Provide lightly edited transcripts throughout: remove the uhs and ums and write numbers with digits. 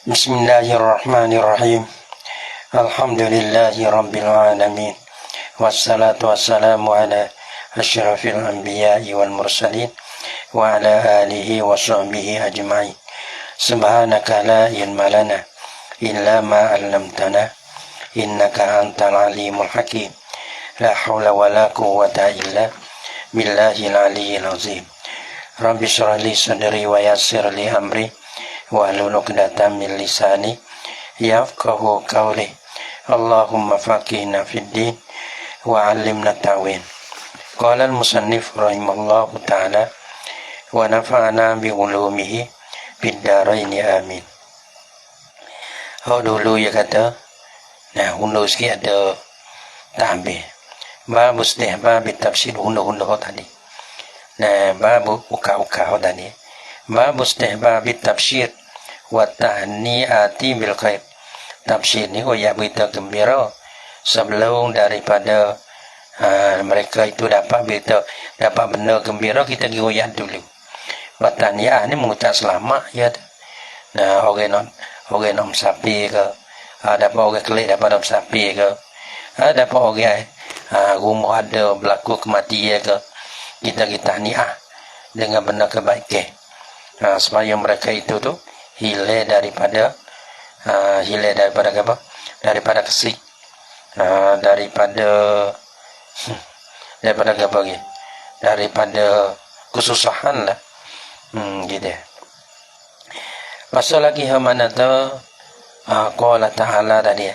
Bismillahirrahmanirrahim. Alhamdulillahi rabbil alamin. Wassalatu wassalamu ala asyrafil anbiya'i wal mursalin wa ala alihi wa sahbihi ajma'in. Subhanaka la ilma lana illa ma 'allamtana innaka antal alimul hakim. La haula wa la quwwata illa billahil aliyyil azim. Rabbi shrah li sadri wa yassir li amri wahlul 'uqdatam min lisani yafqahu qawli. Allahumma faqihna fid din wa 'allimna ta'wil. Qala al-musannif rahimallahu ta'ala wa nafa'ana bi ulumihi fid dharain amin. Dulu ya kata, hundu sikit ada tak habis. Bab istihbab tafsir hundu tadi. Bab uka tadi. Bab istihbab tafsir wa tahni'ati bil khair. Tafsir ni ya berita gembira sebelum daripada mereka itu dapat benda gembira, kita goyah dulu. Wa tahni'ah ni mengucap selamat ya. Orang nak sapi ke, dapat orang kelik dapat sapi ke, dapat orang rumah ada berlaku kematian ke, kita tahni'ah dengan benda kebaikan. Supaya mereka itu tu hilang daripada apa? Daripada kesik, daripada apa lagi? Daripada kesusahan lah. Gitu. Pasal lagi mana tu qala ta'ala tadi.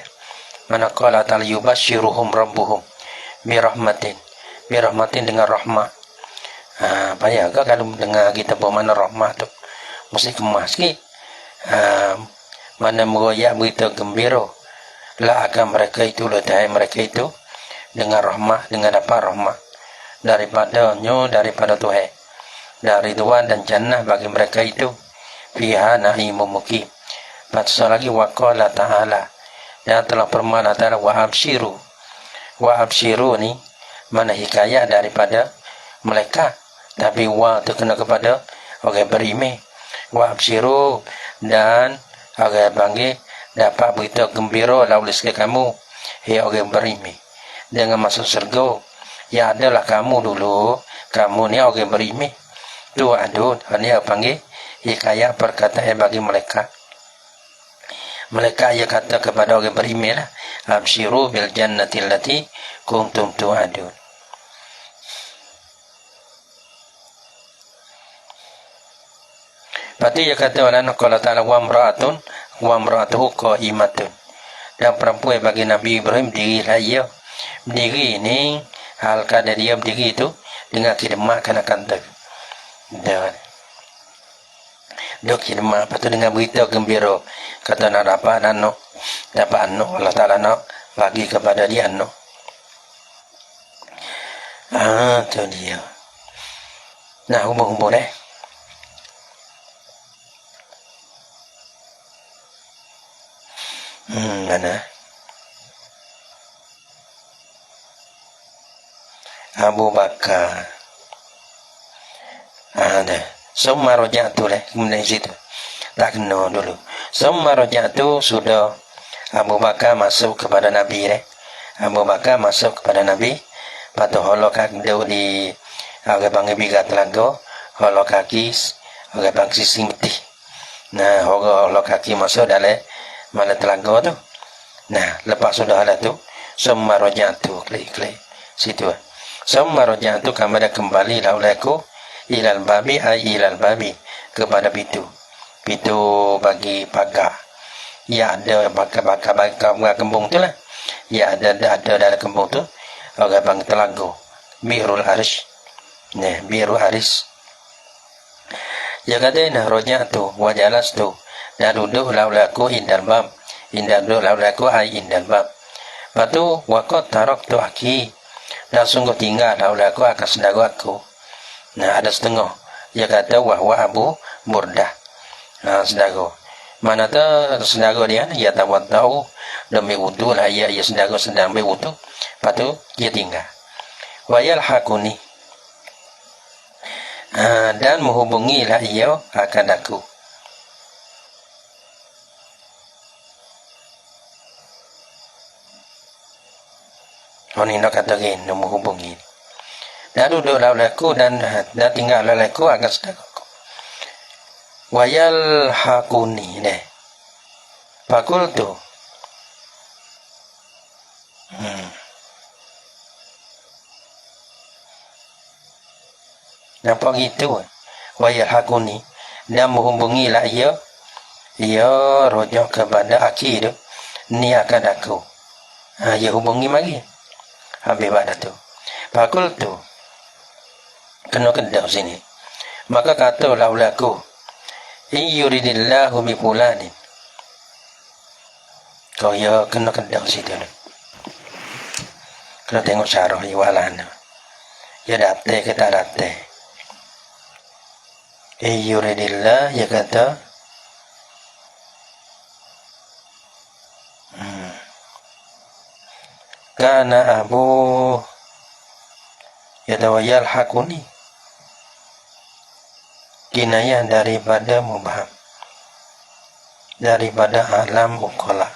Mana qala ta'ala yubashiruhum rabbuhum birahmatin dengan rahmat. Payah ke kalau dengar kita bermakna rahmat tu mesti kemas sikit. Mana meroyak berita gembira lah akan mereka itu, letak mereka itu dengan rahmat, dengan dapat rahmat daripada Tuhan, dari Tuhan dan jannah bagi mereka itu fiha na'imun muqim. Pasal lagi wa qala ta'ala, yang telah firman Allah Ta'ala wa abshiru ni mana hikayat daripada mereka, tapi wa tu kena kepada orang beriman. Wa abshiru, dan orang panggil dapat berita gembira lalu sekali kamu orang beriman dengan masuk syurga. Ya adalah kamu dulu, kamu ni orang beriman tu adun. Ini panggil hikayat perkataan bagi mereka. Mereka ia kata kepada orang beriman lah, abshiru bil jannati allati kuntum tu'adun. Berarti dia kata Allah Ta'ala wa imra'atuhu qa'imatun. Dan perempuan bagi Nabi Ibrahim dirilah ia. Berdiri ni hal keadaan dia berdiri itu dengan khidmat kanak-kanak. Dan dia khidmat, lepas tu dengan berita gembira kata nak dapat anak, Allah Ta'ala nak bagi kepada dia anak. Tu dia. Nah, umur mana? Abu Bakar. Ada. Summa raja'tu lah. Kemudian situ. Tak kena dulu. Summa raja'tu sudah Abu Bakar masuk kepada Nabi lah. Abu Bakar masuk kepada Nabi. Patu holok kaki dia di agak bangga biga telaga. Holok kaki agak bangga sisi mutih. Nah, holok kaki masuk dalam mana telaga tu. Nah, lepas sudah ada tu, summa raja'tu klik situ. Summa raja'tu kami kembali laulaku ilal babi kepada pintu bagi pagar. Ya ada pagar kembung tu lah. Ya ada dalam kembung tu orang bang telaga. Birul Arish. Nah, Birul Arish. Ya kata raja'tu wa jalastu. Dan duduk laulaku indal bab. Indal laulaku indal bab. Lepas tu waqad taraktu aki. Dan sungguh tinggal laulaku akan saudara aku. Nah, ada setengah. Dia kata wahwa Abu Burdah. Saudara. Mana tu saudara dia? Dia tahu demi wudu lah. Ia saudara sedang berwudu. Lepas tu dia tinggal. Wa yalhaquni. Dan menghubungilah ia akan aku. Oni nak kata gini, nak menghubungi. Dah duduk laku dan dah tinggal laku agak sedang. Wayal hakuni deh. Pakul tu. Nampak gitu. Wayal hakuni. Dan menghubungi lah ia rojok kepada aki tu. Ni akan aku. Ia hubungi lagi. Habis pada tu. Pakul tu. Kena kedau sini. Maka kata laulaku. Iyuridillahu bi fulanin. Kau ia kena kedau situ. Kena tengok syarah iwalan. Ia datai ke tak datai. Iyuridillah, ia kata Kana abu yatawayal hakuni. Kinayah daripada mubham, daripada alam uqala.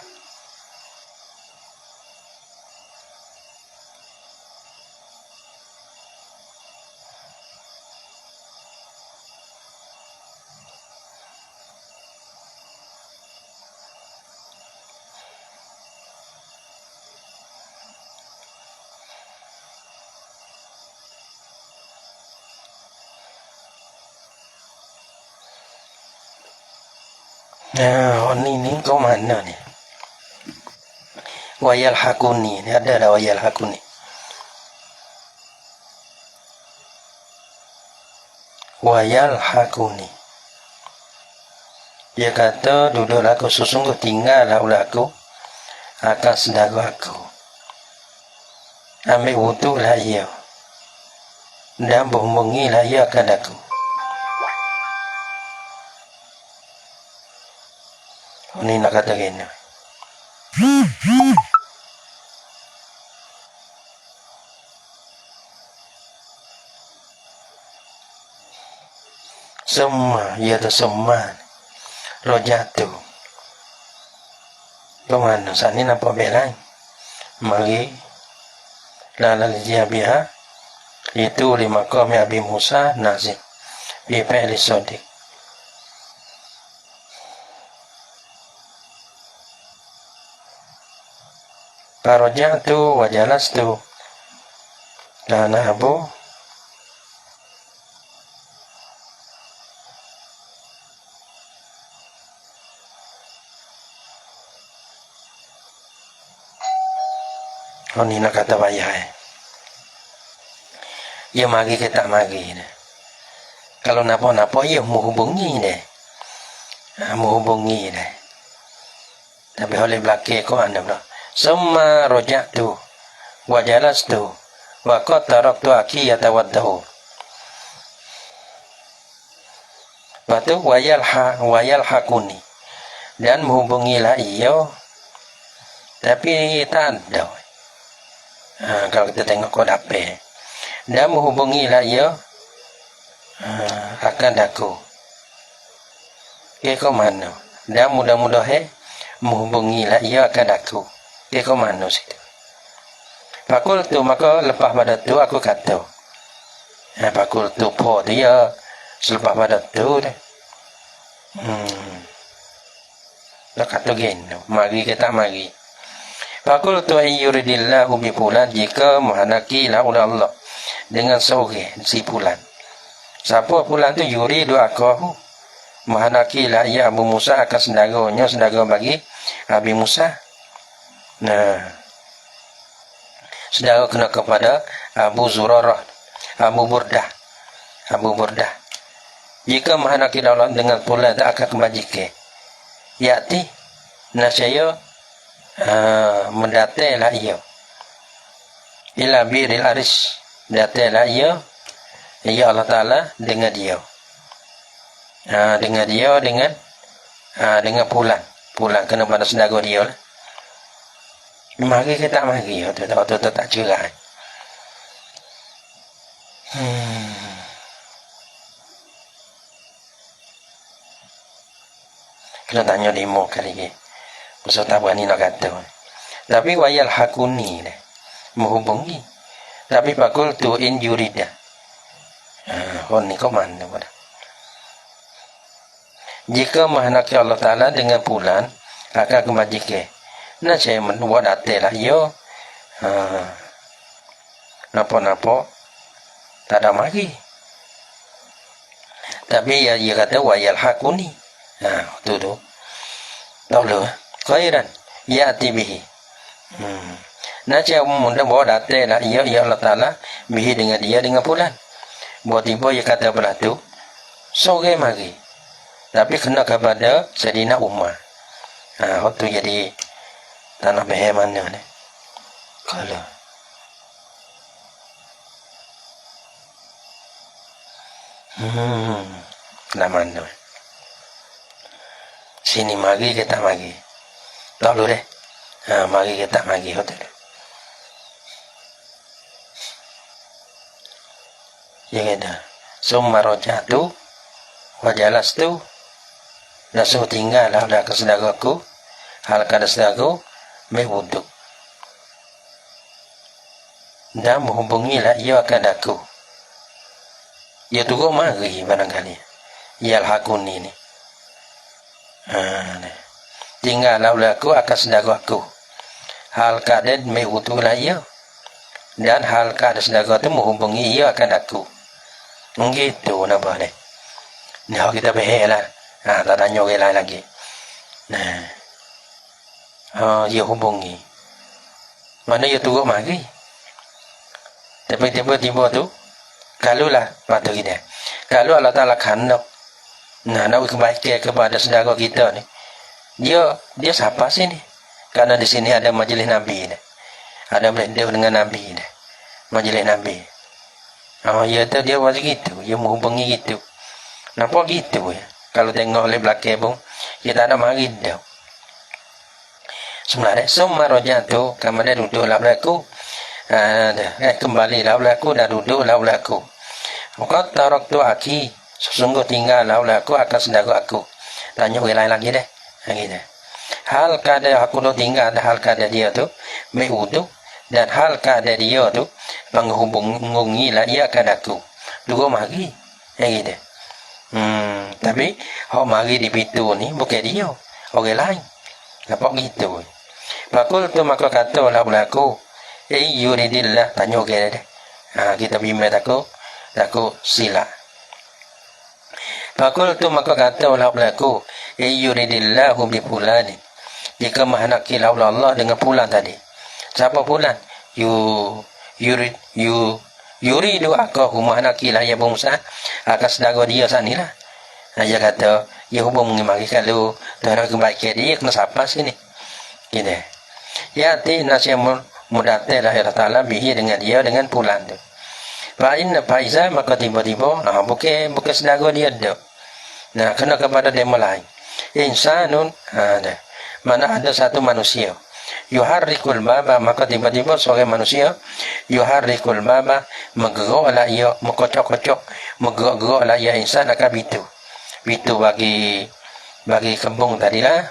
Ni kau mana ni? Wayal hakuni ni ada dah wayal hakuni. Wayal hakuni. Dia kata duduklah aku sesungguh tinggallah aku akan sedara aku. Ambil wudu lah ia. Dan berhubungilah ia akan aku. Ni nak kata gini. Semua, ia tu semua. Rojatu. Kemana? Saat ni nampak belang. Mari. Lalal jiabiha. Itu lima qawmi Abi Musa nazim. Bifa'li sodik. Farajatu wa jalastu lana abu ni nak kata bayar. Ia mari ke tak mari ni. Kalau napa-napa ia menghubungi ni. Menghubungi ni. Tapi oleh belakang kau anda pula. Summa roja'tu wa jalastu wa qad taraktu aki yatawaddahu. Lepas tu wayal hakuni. Dan menghubungilah ia. Tapi tak ada. Kalau kita tengok kod apa. Dan menghubungilah ia akan aku. Ke kau mana? Dan mudah-mudahan menghubungilah ia akan aku. Dia ke mana situ? Pakul tu maka lepas pada tu aku kata. Pakul tu po dia selepas pada tu dah. Nak kata gini, mari ke tak mari. Pakul tu ayyuridillahu bi fulan jika menghendaki oleh Allah dengan seorang si fulan. Siapa fulan tu yuridu akahu menghendaki lah ia Abu Musa akan saudara bagi Abi Musa. Nah, saudara kena kepada Abu Zurarah, Abu Burdah. Jika menghendaki Allah dengan pula tak akan kembali ke. Yati, nasaya mendatailah ia. Ila biril aris, datailah ia. Ya Allah Taala dengan dia. Dengan pulang kena pada saudara dia lah. Mari ke tak mari, tu tak cerai. Kena tanya 5 kali ke. Masa tak berani nak kata. Tapi wayal hakuni ni. menghubungi. Tapi pakul tu in yurida. Ni kau mana pada? Jika menghendaki Allah Ta'ala dengan bulan akan kembali ke. Nah saya membuat data lah yo. Napa-napa tak ada mari. Tapi ya dia kata wayal hakuni. Tu. Tahu lu? Khairan ya'ti bihi. Nah saya mudah bawa data lah yo ya Allah Ta'ala bihi dengan dia dengan bulan. Buat tiba dia kata belah tu sore mari. Tapi kena kepada Sayyidina Umar. Waktu jadi tanah behar mana ni? Kalau dah mana? Sini mari kita mari. Tak boleh deh. Mari kita mari hotel. Yang ada. Summa raja'tu wa jalastu. Nasuh tinggal lah ke saudaraku. Hal kada saudaraku berwuduk. Dan menghubungilah ia akan aku. Ia tunggu mari barangkali. Ia al-hakuni ni. Tinggal lah aku akan saudaraku. Hal kada berwuduklah ia. Dan hal kada saudara tu menghubungi ia akan aku. Begitu nampak ni. Nah kita behel lah. Tak tanya orang lain lagi. Dia hubungi. Mana dia turut mari. Tapi tiba-tiba tu, kalaulah patut kita. Kalau Allah Ta'ala khandak, nak kebaikan kepada saudara kita ni, dia siapa sih ni? Karena di sini ada majlis Nabi ni. Ada berada dengan Nabi ni. Majlis Nabi. Ya tu dia buat gitu. Dia menghubungi gitu. Nampak gitu ya. Kalau tengok oleh belakang pun, dia tak ada mari dah. Sebenarnya, semua rojak tu, kemudian duduklah berlaku. Kembalilah berlaku dan duduklah berlaku. Maka tarak tu aki, sesungguh tinggallah berlaku akan saudara aku. Tanya orang lain lagi deh. Gitu. Hal kada aku tu tinggal, hal kada dia tu, berwuduk. Dan hal kada dia tu, menghubungilah dia akan aku. Dua mari. Gitu. Tapi hok mari di pintu ni bukan dia, orang lain. Nampak gitu. Pakul tu maka kata lah berlaku. Yuridillah tanya ke dia. Kita bimbing takut sila. Pakul tu maka kata lah berlaku. Yuridillah bi fulani. Jika menghendaki Allah dengan pulang tadi. Siapa pulang? Yuridu aku menghendaki lah ya Musa akan saudara dia sana lah. Dia kata, dia hubung mari kalau terhadap kebaikan dia kena siapa sini. Gini. Ya ti nasihat mudate lah Allah Ta'ala bihi dengan dia dengan pulang tu. Faiza maka tiba-tiba bukan saudara dia dah. Nah kena kepada dia lain. Insanun mana ada satu manusia. Yuharrikul baba maka tiba-tiba seorang manusia yuharrikul baba menggeraklah ia mengkocok-kocok menggerak-geraklah ia insan akan Bitu bagi kembung tadilah,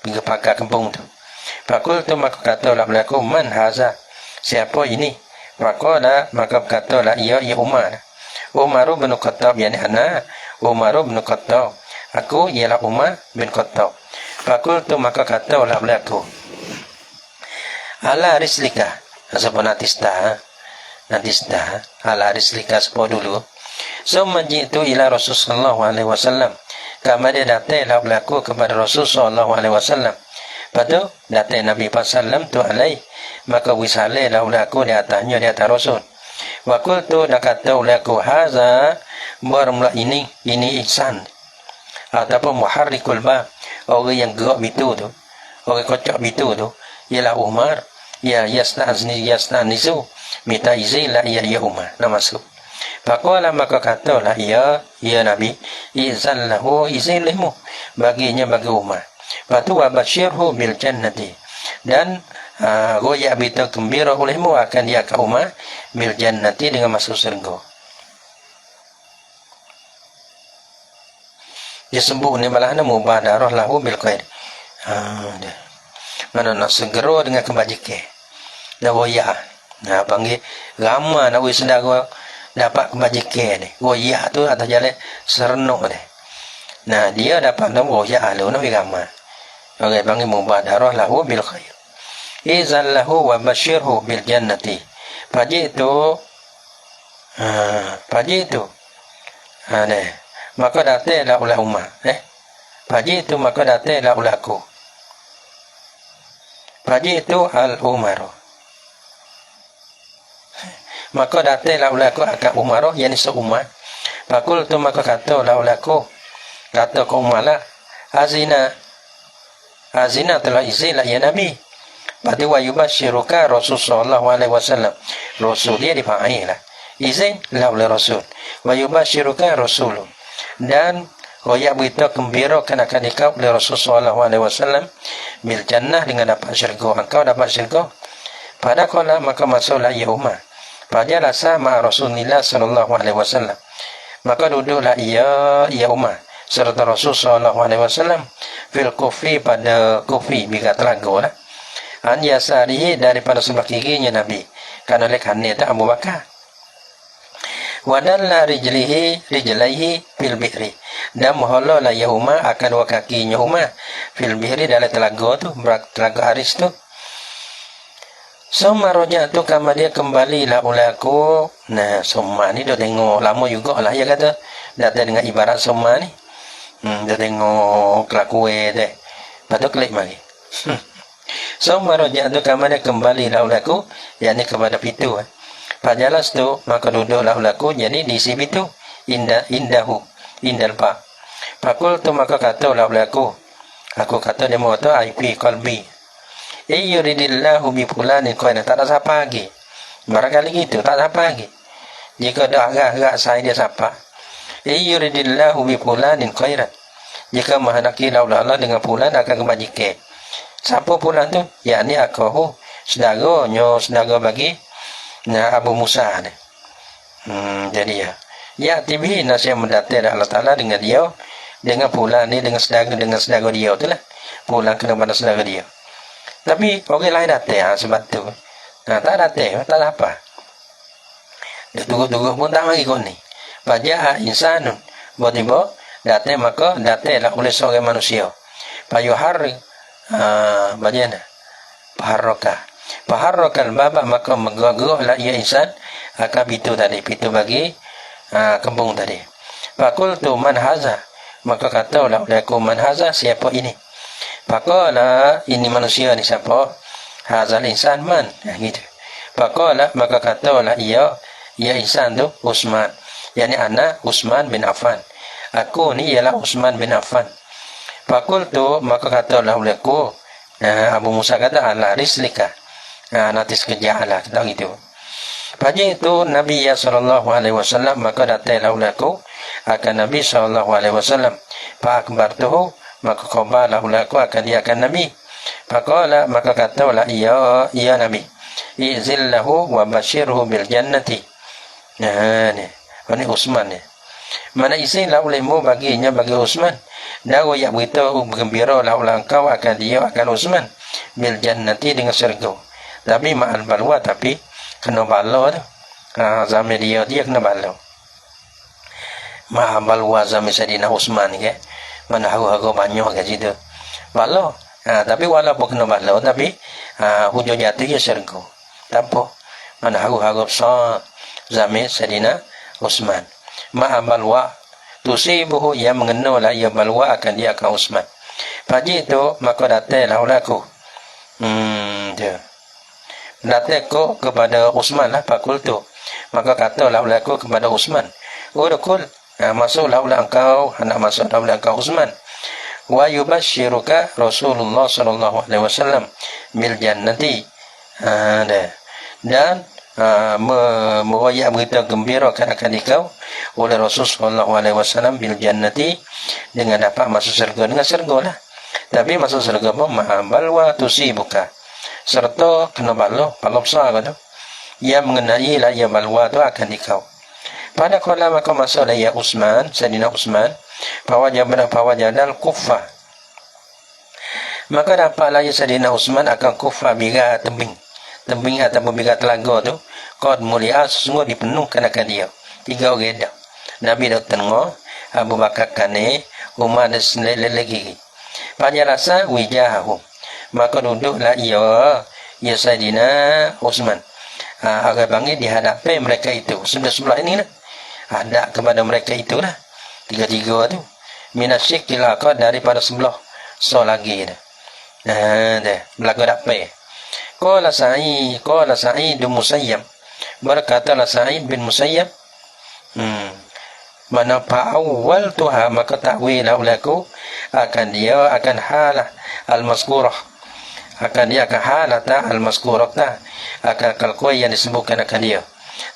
bagi pakai kembung tu. Fakul tu maka katalah berlaku man haza. Siapa ini? Maka katalah ia Umar. Umar bin Khattab yani ana Umar bin Khattab. Aku ialah Umar bin Khattab. Fakul tu maka katalah berlaku. Ala rislika. Sebab natista ala rislika sebab dulu. So majitu ila Rasul sallallahu alaihi wasallam. Kama dia datanglah berlaku kepada Rasul sallallahu alaihi wasallam. Patu datang Nabi sallam tu alai maka wisalailah berlaku di atasnya di atas Rasul. Wa qultu dak kata berlaku haza bermula ini ihsan. Ataupun muharrikul ba orang yang gerak bitu tu. Orang kocok bitu tu ialah Umar. Ya yasnanizu minta izin lah ya Umar nak masuk. Faqala maka katalah ya Nabi izan lahu izin lemu baginya bagi Umar. Fatu wa basyirhu bil jannati dan royak berita gembira olehmu akan dia ke Umar bil jannati dengan masuk syurga. Dia sembuh ni malah nak mubadarah lahu bil khair. Mana nak segera dengan kebajikan. Dan royak Nah, panggil ramah nak wis saudara dapat kebajikan ni. Royak tu atas jalan serenuk ni. Nah, dia dapat nombor royak lu nak ramah. Orang panggil mubadarah lahu bil khair. Izal lahu wa basyirhu bil jannati. Pagi itu maka datanglah ulah umat. Pagi itu maka datanglah ulahku. Pagi itu al-umaru. Maka datanglah ulahku akan umaru, yang seumat. Pakul tu maka katalah ulahku. Kata ke umarlah, Azina telah izinlah ya Nabi. Berarti wa yubashiruka Rasulullah SAW. Rasul dia dipanggil lah. Izin lah oleh Rasul. Wa yubashiruka Rasul. Dan royak berita gembira akan dikau oleh Rasulullah SAW. Bil jannah dengan dapat syurga. Engkau dapat syurga. Pada kala maka masuklah ya Umar. Pada rasa ma'a Rasulullah SAW. Maka duduklah ya Umar serta Rasul SAW fil kufi pada kufi bigat telaga lah. An yasarihi daripada sebelah kirinya Nabi. Kerana oleh kerana tak Abu Bakar. Wadalla rijlaihi fil bihri. Dan mohololah ya Umar akan dua kakinya Umar fil bihri dalam telaga tu, telaga Aris tu. Summa roja tu kama dia kembalilah oleh aku. Nah, summa ni dia tengok lama juga lah ya kata. Datang dengan ibarat summa ni. Dia tengok kelakuan dia. Lepas tu klik mari. Summa roja tu kama dia kembalilah oleh aku. Yang ni kepada pintu. Pajalas tu maka duduklah oleh aku. Jadi di si pintu. Indal pak. Pakul tu maka katalah oleh aku. Aku kata dia mau tu IP qalbi. Yuridillahu bi fulanin khairan. Tak ada siapa lagi. Barangkali gitu, tak ada siapa lagi. Jika dah agak-agak saya dia siapa. Yuridillahu bi fulanin khairan. Jika menghendaki Allah dengan fulan akan kebajikan. Siapa fulan tu? Yakni akahu saudara bagi Abu Musa ni. Jadi ya tibi nasihat mendatang Allah Taala dengan dia, dengan fulan ni, dengan saudara dia tu lah. Fulan kena pada saudara dia. Tapi orang lain datang sebab tu. Tak datang, tak ada apa. Dia tunggu-tunggu pun tak mari kau ni. Fajaa insanun. Tiba-tiba datang maka datanglah oleh seorang manusia. Payuhari bagaimana? Paharrakal baba maka menggeraklah ia insan akan pintu tadi, pintu bagi kembung tadi. Fakultu man haza. Maka katalah oleh aku man haza, siapa ini? Faqala ini manusia ni siapa? Hazal insan man. Gitu. Faqala maka katalah ia insan tu Utsman. Yani ana Utsman bin Affan. Aku ni ialah Utsman bin Affan. Faqultu maka katalah olehku Abu Musa kata ala rislika. Nanti sekejap lah kata gitu. Pagi itu Nabi SAW maka datanglah olehku akan Nabi SAW. Fa akbartuhu maka qabalah ulaku akan dia akan Nabi. Faqala maka katalah ya Nabi. Izillahu wa basyirhu bil jannati. Nah ni. Ini Utsman ni. Mana izinlah olehmu baginya bagi Utsman. Dan royak beritahu bergembira lah oleh engkau akan dia akan Utsman bil jannati dengan syurga. Tapi ma'al balwa tapi kena bala tu. Zaman dia kena bala. Ma'al balwa zaman Sayyidina Utsman ni ke. Mana harga banyak kat situ. Bala. Tapi walaupun kena bala tapi hujung jatuh dia syurga. Tak apa. Mana harga besar zaman Sayyidina Utsman. Ma'a balwa tusibuhu yang mengenallah ia balwa akan dia akan Utsman. Pagi itu maka datanglah olehku. Dia. Datang ko kepada Utsman lah pakul tu. Maka katalah olehku kepada Utsman. Udkhul. Masuklah oleh engkau, hendak masuklah oleh engkau Utsman. Wa yubashiruka Rasulullah SAW bil jannati. Dan meroyak berita gembira akan dikau oleh Rasulullah SAW bil jannati dengan dapat masuk syurga dengan syurga lah. Tapi masuk syurga pun balwa tusibuka serta kena bala besar tu. Yang mengenai lah ya balwa tu akan dikau. Pada kala maka masuklah ya Utsman, Sayyidina Utsman, pawajadal Kufah. Maka dapatlah ya Sayyidina Utsman akan Kufah biga tebing. tembing ataupun bigat telaga tu qad mulia sesungguh dipenuhkan akan dia. 3 orang dah. Nabi dah tengok Abu Bakar kane Umar dan lagi. Pada rasa wijahum. Maka duduklah ia Saidina Utsman. Agak bangit dihadapi mereka itu. Sebelah ini lah. Hadap kepada mereka itulah. 3 tu. Minasyik tilaka daripada sebelah. So lagi dah. Dah. Berlaku dapat. Qala Sa'id bin Musayyab. Berkatalah Sa'id bin Musayyab. Mana fa'awwal tuha maka ta'wilah ulaku akan dia akan halah al-maskurah akan dia akan halata al-maskurah akan kalkoi yang disebutkan akan dia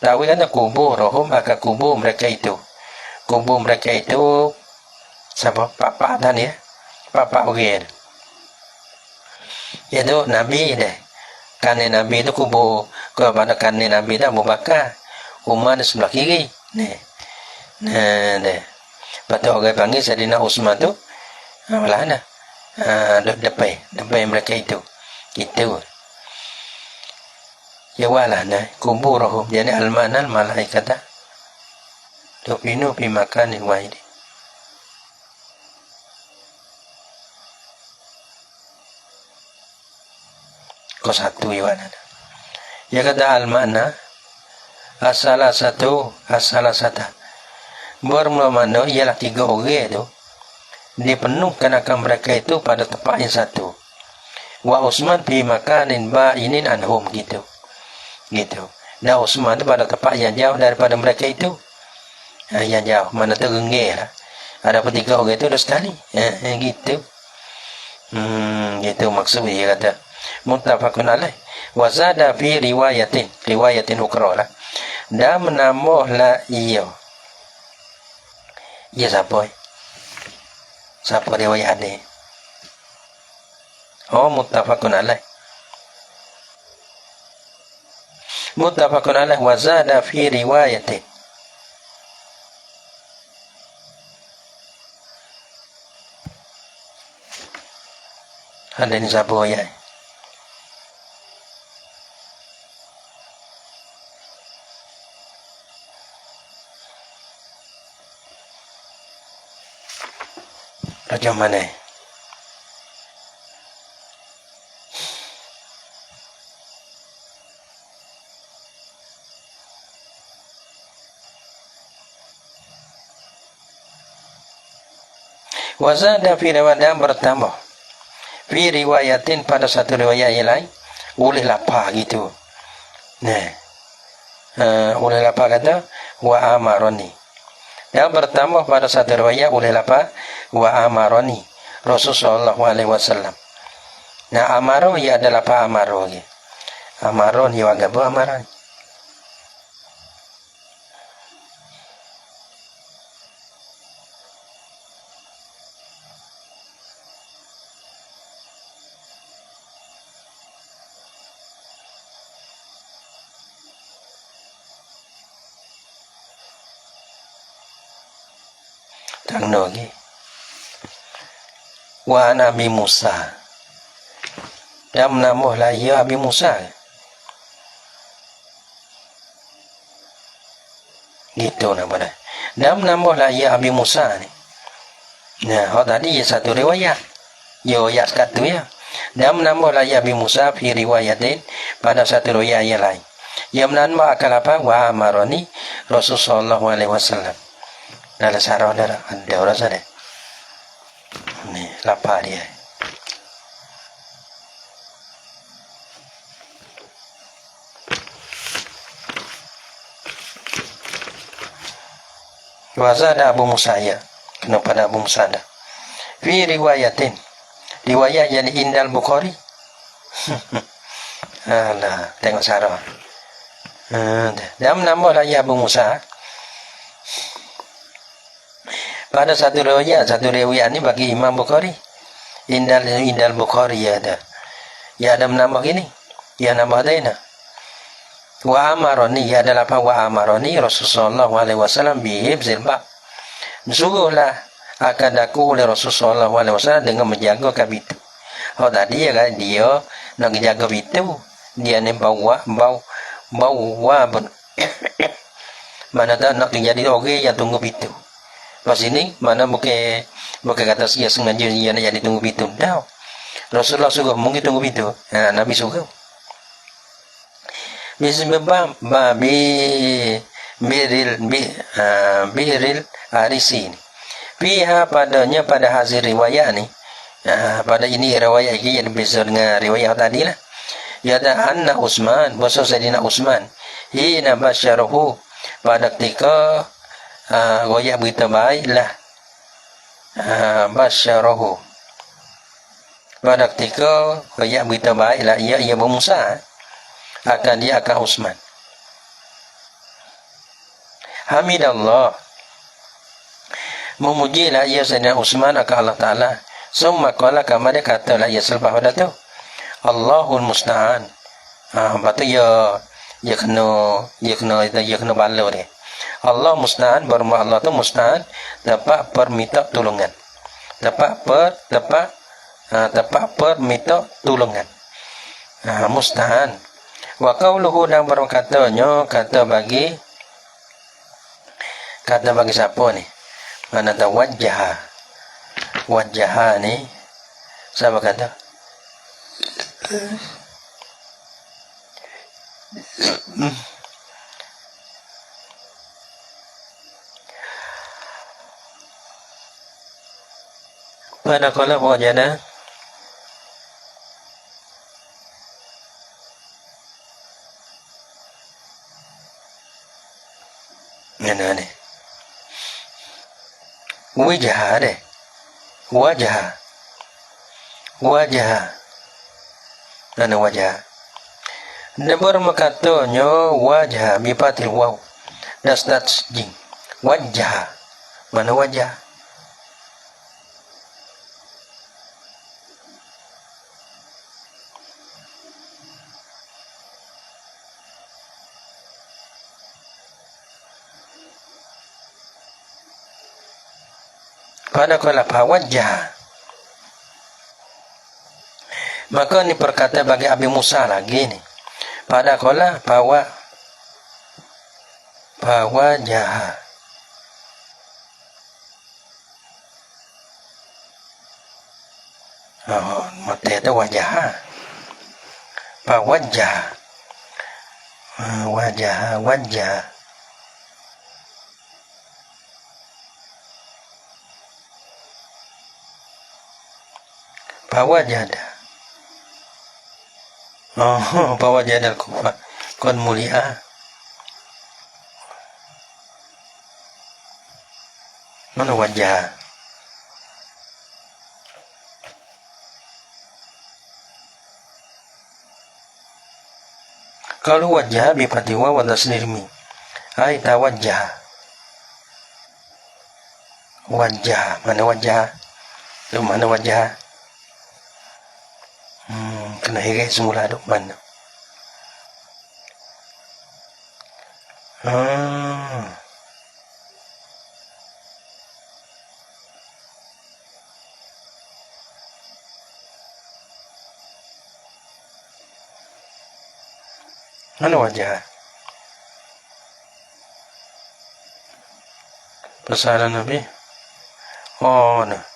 ta'wilah kuburuhum akan kubur mereka itu siapa papa dan ya papa orang itu Nabi deh kan Nabi itu kubur kepada kan Nabi dah Abu Bakar Umar di sebelah kiri Nah, patut orang panggil Saidina Utsman tu malah dah depan mereka itu gitu ya walah kuburuhum jadi al-manal malaikata tupinu fi makanin wahid ko satu ya walah ya kata al-mana asala satu bermula-mula ialah 3 orang itu dipenuhkan akan mereka itu pada tempat yang satu. Wa Utsman fi makanin ba'inin anhum gitu. Dan Utsman itu pada tempat yang jauh daripada mereka itu. Yang jauh mana tergenggir lah. Ada 3 orang itu dah sekali. Gitu. Gitu maksudnya dia kata muttafaqun alaih. Wa zada fi riwayatin ukra lah. Dan menambahlah Ya siapa riwayat ni? Oh muttafaqun alaih. Muttafaqun alaih wa zada fi riwayatin. Ada ni siapa ya? Raja mana? Wazada fi riwayatin bertambah. Fi riwayatin pada satu riwayat yang lain boleh lapar gitu. Boleh lapar kata wa amaroni. Yang bertambah pada satu riwayat boleh lapar wa amaroni Rasulullah sallallahu alaihi wasallam. Amaro ia adalah apa amaro ya. Amaron ia agak apa amaran. Tang nogi. Wa Nabi Musa. Dan menambahlah ia Nabi Musa. Gitu namanya. Dan menambahlah ia Nabi Musa ni. Tadi ia satu riwayat. Riwayat satu ya. Dan menambahlah ia Nabi Musa fi riwayatin pada satu riwayat yang lain. Yang menambah akal apa? Wa amaroni Rasulullah sallallahu alaihi wasallam. Dalam sarah ada orang sana. Ni lapar dia. Wazada Abu Musa ya. Kenapa ada Abu Musa ada? Fi riwayatin. Riwayat yang Indal Bukhari. Alah, tengok sarah. Dan menambah lagi Abu Musa. Pada satu riwayat ni bagi Imam Bukhari. Indal Bukhari ya ada. Ya ada menambah gini. Ya nambah dana. Wa amaroni ya adalah apa? Wa amaroni Rasulullah sallallahu alaihi wasallam bihibzil bab. Suruhlah akan aku oleh Rasulullah sallallahu alaihi wasallam dengan menjaga kabitu. Tadi ya kan dia nak jaga bitu. dia ni bawa mana tak nak jadi orang yang tunggu pintu. Pas ini mana bukan kata dia sengaja dia nak jadi tunggu pintu. Dah. Rasulullah suruh mungkin tunggu pintu. Nabi suruh. Bismillah biril arisi ni. Pihak padanya pada hasil riwayat ni. Pada ini riwayat ini yang berbeza dengan riwayat tadi lah. Yada anna Utsman, bahasa Sayyidina Utsman. Hina basyarahu pada ketika royak berita baiklah basyarahu pada ketika royak berita baiklah ia Musa akan dia akan Utsman. Hamidallah, memujilah ia Sayyidina Utsman akan Allah Ta'ala. Summa qala kama dia katalah ia selepas pada tu Allahul Musta'an. Lepas tu ia kena bala dia. Allah Musta'an, bermakna Allah tu Musta'an dapat perminta tolongan. Dapat perminta tolongan. Musta'an. Wa qauluhu dan berkatanya kata bagi siapa ni? Mana tahu wajah ni siapa kata? Pada kala wajana mana ni? Wajah deh. Wajah. Mana wajah? Nabar makatanya wajah bipatil waw. Das jing. Wajah. Mana wajah? Pada kala wajah. Maka ni perkata bagi Abi Musa lagi ni. Pada kala wajah. Mata itu wajah. Wajah. Pawajada. Pawajada al-kufa. Kon mulia. Mana wajah? Kalau wajah bifatiwa wa tasnirmi. Ai tawajjah. Wajah. Mana wajah? Tu mana wajah? Kena heret semula duk mana. Mana wajah? Pesanan Nabi. Nah.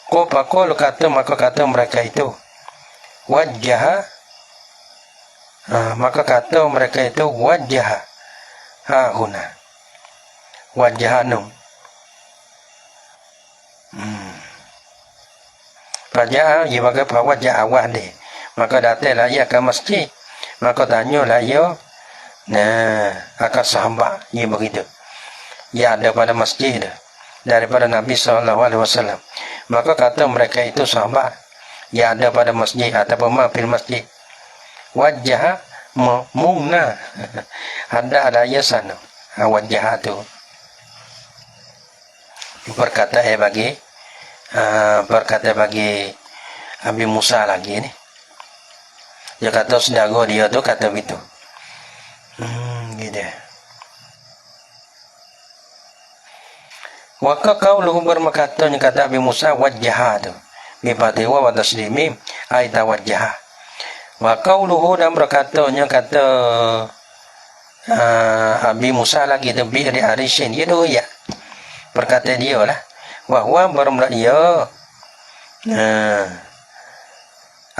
Kalau kata maka kata mereka itu wajah. Maka kata mereka itu wajah. Huna. Wajah anum. Wajah ia bagi wajah awak deh. Maka datanglah ia ke masjid. Maka tanyalah ia. Akan sahabat ia begitu. Ia ada pada masjid daripada Nabi SAW. Maka kata mereka itu sahabat yang ada pada masjid ataupun mafil masjid. Wajah muna. Ada ya sana. Wajah tu. Berkata bagi Abi Musa lagi ni. Dia kata sedago dia tu kata begitu. Gitu. Waka qauluhu bermakatanya kata Abi Musa wajah tu. Bifatiwa wa taslimi ay tawajjah. Wa qauluhu, dan berkatanya kata Abi Musa lagi tu bi dari Arishin dia doa ya. Berkata dia lah, wa huwa bermula ya.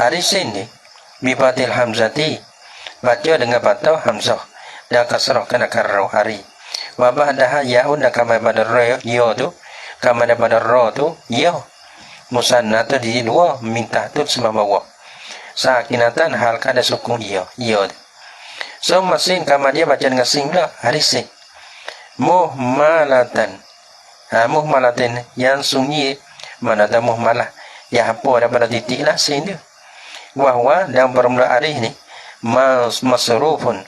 Arishin ni bi fathil hamzati, baca dengan fathah hamzah dan kasrah kena karau hari. Wa ba'daha ya'un, dan kama pada ra ya tu, kama pada ra tu ya. Musanna tu di luar minta tu sebab bawah. Sakinatan hal kada sukun ya tu. So masin kama dia baca dengan sin pula Arishin. Muhmalatan. Muhmalatin yang sunyi, mana ada muhmalah yang apa daripada titik lah sin dia. Wahwa dan bermula arif ni masrufun,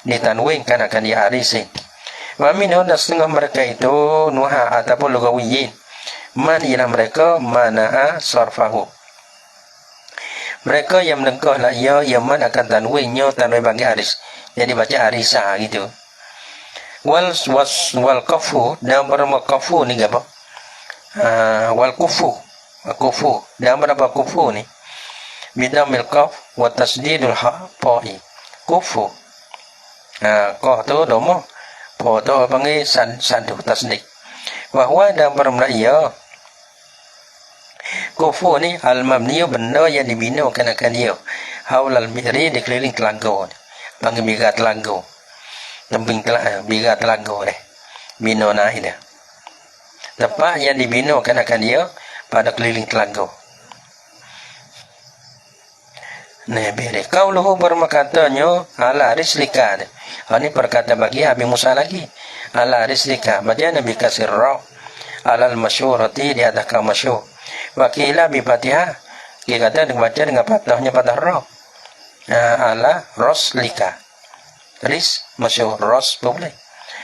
ditanwinkan akan dia Arishin. Wa minhu, dan setengah mereka itu nuha ataupun lugawiyin, man ialah mereka mana'a sarfahu, mereka yang melengkah lah ya yang man akan tanwinnya, tanwin bagi aris, jadi baca arisa gitu. Wal kafu, dan berapa kafu ni apa? Wal kufu dan berapa kufu ni bidamil qaf wa tasdidul ha pa'i kufu. Qaf tu domo, pa tu panggil sandu tasdid. Wa huwa, dan bermula ya kufu ni al-mabniyu, benda yang dibinakan akan dia, haulal bi'ri, di keliling telaga, panggil biga telaga, temping biga telaga deh, bina naik dah, tempat yang dibinakan akan dia pada keliling telaga. Nah, beri qauluhu, bermakatanya ala rislika. Ini perkata bagi Abi Musa lagi, ala rislika, baca Nabi kasir ra alal masyurati, di atas kaum masyur. Wakilah bi fatihah, dia kata baca dengan fathahnya fathah ra. Ala roslika, ris masyur, ros boleh.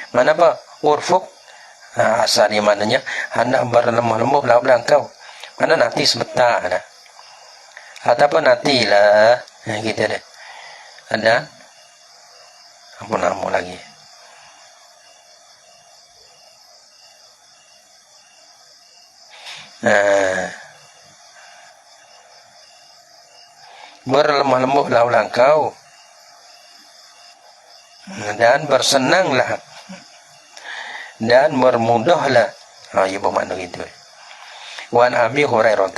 Mana apa urfuk, asalnya mananya hendak berlemah lembut belah kau, mana nanti sebentar dah, ataupun nanti lah gitu deh. Ada apa nama lagi? Berlemah lembut laulah kau, dan bersenanglah dan bermudahlah. Ya bermakna gitu. Wa an Abi Hurairah,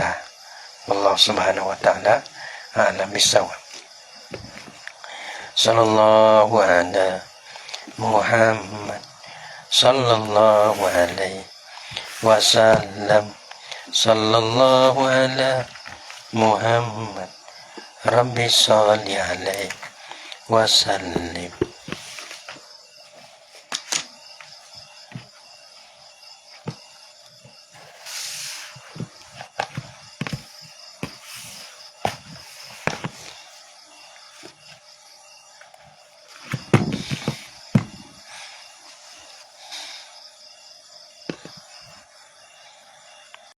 Allah Subhanahu wa taala alam bisawab. Sallallahu ala Muhammad sallallahu alaihi wasallam. Sallallahu ala Muhammad Rabbi salli alaihi wasallim.